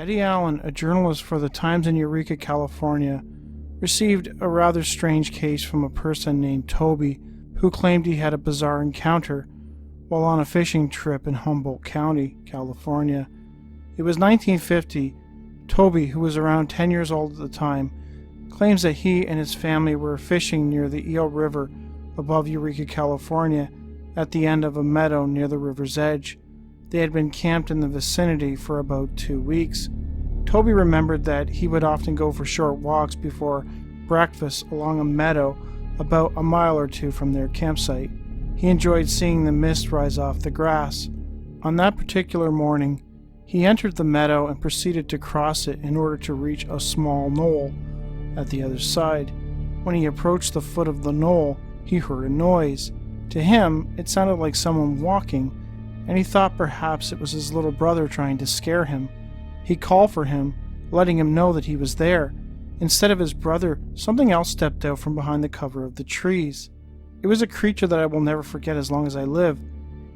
Betty Allen, a journalist for the Times in Eureka, California, received a rather strange case from a person named Toby, who claimed he had a bizarre encounter while on a fishing trip in Humboldt County, California. It was 1950. Toby, who was around 10 years old at the time, claims that he and his family were fishing near the Eel River above Eureka, California, at the end of a meadow near the river's edge. They had been camped in the vicinity for about 2 weeks. Toby remembered that he would often go for short walks before breakfast along a meadow about a mile or two from their campsite. He enjoyed seeing the mist rise off the grass. On that particular morning, he entered the meadow and proceeded to cross it in order to reach a small knoll at the other side. When he approached the foot of the knoll, he heard a noise. To him, it sounded like someone walking, and he thought perhaps it was his little brother trying to scare him. He called for him, letting him know that he was there. Instead of his brother, something else stepped out from behind the cover of the trees. It was a creature that I will never forget as long as I live.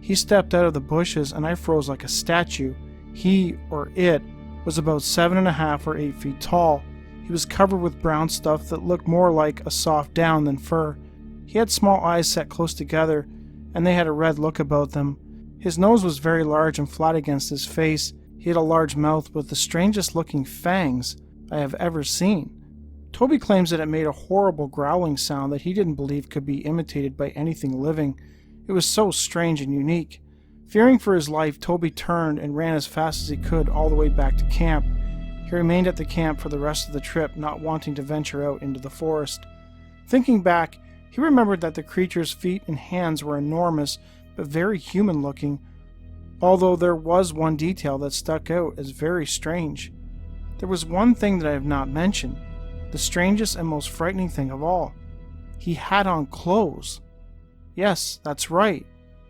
He stepped out of the bushes, and I froze like a statue. He, or it, was about 7.5 or 8 feet tall. He was covered with brown stuff that looked more like a soft down than fur. He had small eyes set close together, and they had a red look about them. His nose was very large and flat against his face. He had a large mouth with the strangest looking fangs I have ever seen. Toby claims that it made a horrible growling sound that he didn't believe could be imitated by anything living. It was so strange and unique. Fearing for his life, Toby turned and ran as fast as he could all the way back to camp. He remained at the camp for the rest of the trip, not wanting to venture out into the forest. Thinking back, he remembered that the creature's feet and hands were enormous, but very human-looking, although there was one detail that stuck out as very strange. There was one thing that I have not mentioned, the strangest and most frightening thing of all. He had on clothes. Yes, that's right.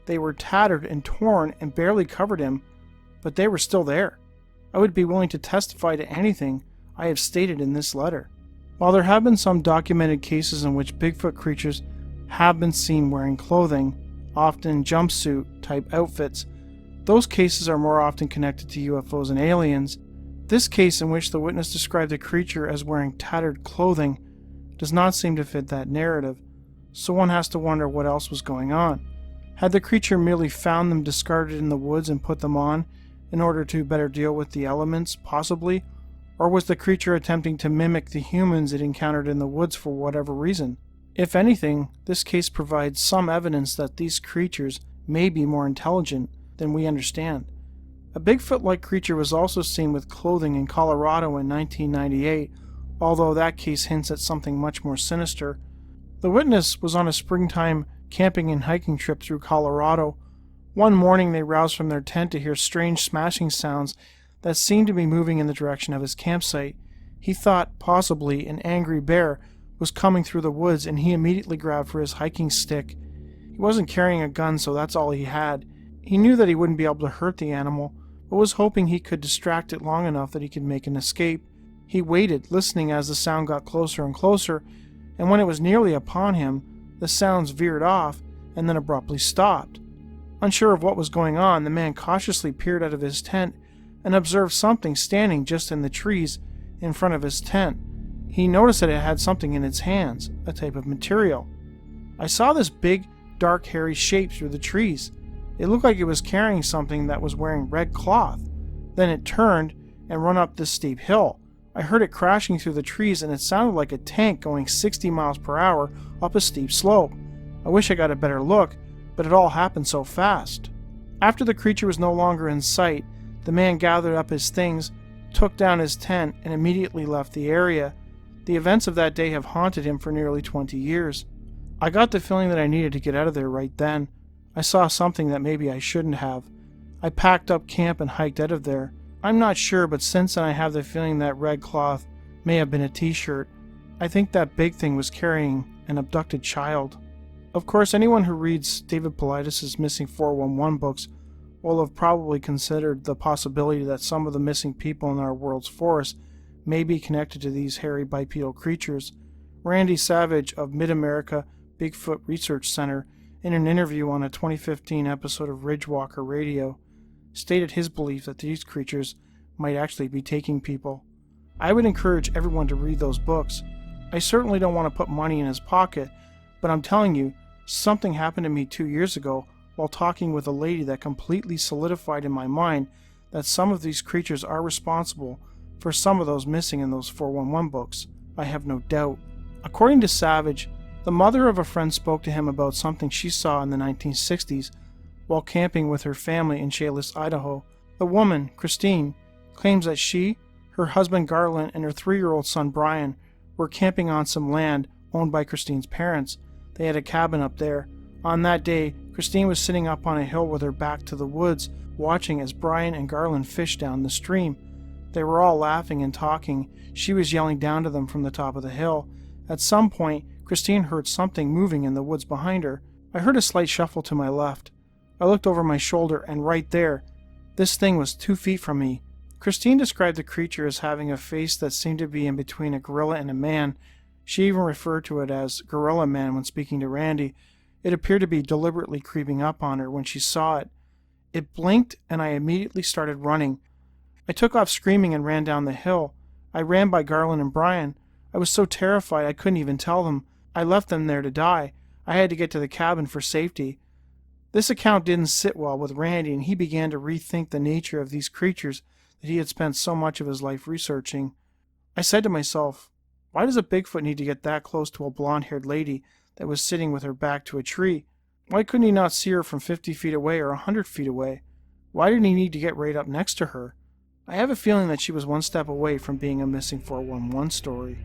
They were tattered and torn and barely covered him, but they were still there. I would be willing to testify to anything I have stated in this letter. While there have been some documented cases in which Bigfoot creatures have been seen wearing clothing, often jumpsuit-type outfits, those cases are more often connected to UFOs and aliens. This case, in which the witness described the creature as wearing tattered clothing, does not seem to fit that narrative, so one has to wonder what else was going on. Had the creature merely found them discarded in the woods and put them on in order to better deal with the elements, possibly? Or was the creature attempting to mimic the humans it encountered in the woods for whatever reason? If anything, this case provides some evidence that these creatures may be more intelligent than we understand. A Bigfoot-like creature was also seen with clothing in Colorado in 1998, although that case hints at something much more sinister. The witness was on a springtime camping and hiking trip through Colorado. One morning they roused from their tent to hear strange smashing sounds that seemed to be moving in the direction of his campsite. He thought possibly an angry bear was coming through the woods, and he immediately grabbed for his hiking stick. He wasn't carrying a gun, so that's all he had. He knew that he wouldn't be able to hurt the animal, but was hoping he could distract it long enough that he could make an escape. He waited, listening as the sound got closer and closer, and when it was nearly upon him, the sounds veered off and then abruptly stopped. Unsure of what was going on, the man cautiously peered out of his tent and observed something standing just in the trees in front of his tent. He noticed that it had something in its hands, a type of material. I saw this big, dark, hairy shape through the trees. It looked like it was carrying something that was wearing red cloth. Then it turned and ran up this steep hill. I heard it crashing through the trees, and it sounded like a tank going 60 miles per hour up a steep slope. I wish I got a better look, but it all happened so fast. After the creature was no longer in sight, the man gathered up his things, took down his tent, and immediately left the area. The events of that day have haunted him for nearly 20 years. I got the feeling that I needed to get out of there right then. I saw something that maybe I shouldn't have. I packed up camp and hiked out of there. I'm not sure, but since then I have the feeling that red cloth may have been a t-shirt. I think that big thing was carrying an abducted child. Of course, anyone who reads David Paulides' Missing 411 books will have probably considered the possibility that some of the missing people in our world's forests may be connected to these hairy bipedal creatures. Randy Savage of Mid-America Bigfoot Research Center, in an interview on a 2015 episode of Ridgewalker Radio, stated his belief that these creatures might actually be taking people. I would encourage everyone to read those books. I certainly don't want to put money in his pocket, but I'm telling you, something happened to me 2 years ago while talking with a lady that completely solidified in my mind that some of these creatures are responsible for some of those missing in those 411 books. I have no doubt. According to Savage, the mother of a friend spoke to him about something she saw in the 1960s while camping with her family in Chehalis, Idaho. The woman, Christine, claims that she, her husband Garland, and her 3-year-old son Brian were camping on some land owned by Christine's parents. They had a cabin up there. On that day, Christine was sitting up on a hill with her back to the woods, watching as Brian and Garland fished down the stream. They were all laughing and talking. She was yelling down to them from the top of the hill. At some point, Christine heard something moving in the woods behind her. I heard a slight shuffle to my left. I looked over my shoulder, and right there, this thing was 2 feet from me. Christine described the creature as having a face that seemed to be in between a gorilla and a man. She even referred to it as Gorilla Man when speaking to Randy. It appeared to be deliberately creeping up on her when she saw it. It blinked, and I immediately started running. I took off screaming and ran down the hill. I ran by Garland and Brian. I was so terrified I couldn't even tell them. I left them there to die. I had to get to the cabin for safety. This account didn't sit well with Randy, and he began to rethink the nature of these creatures that he had spent so much of his life researching. I said to myself, why does a Bigfoot need to get that close to a blonde-haired lady that was sitting with her back to a tree? Why couldn't he not see her from 50 feet away or 100 feet away? Why did he need to get right up next to her? I have a feeling that she was one step away from being a missing 411 story.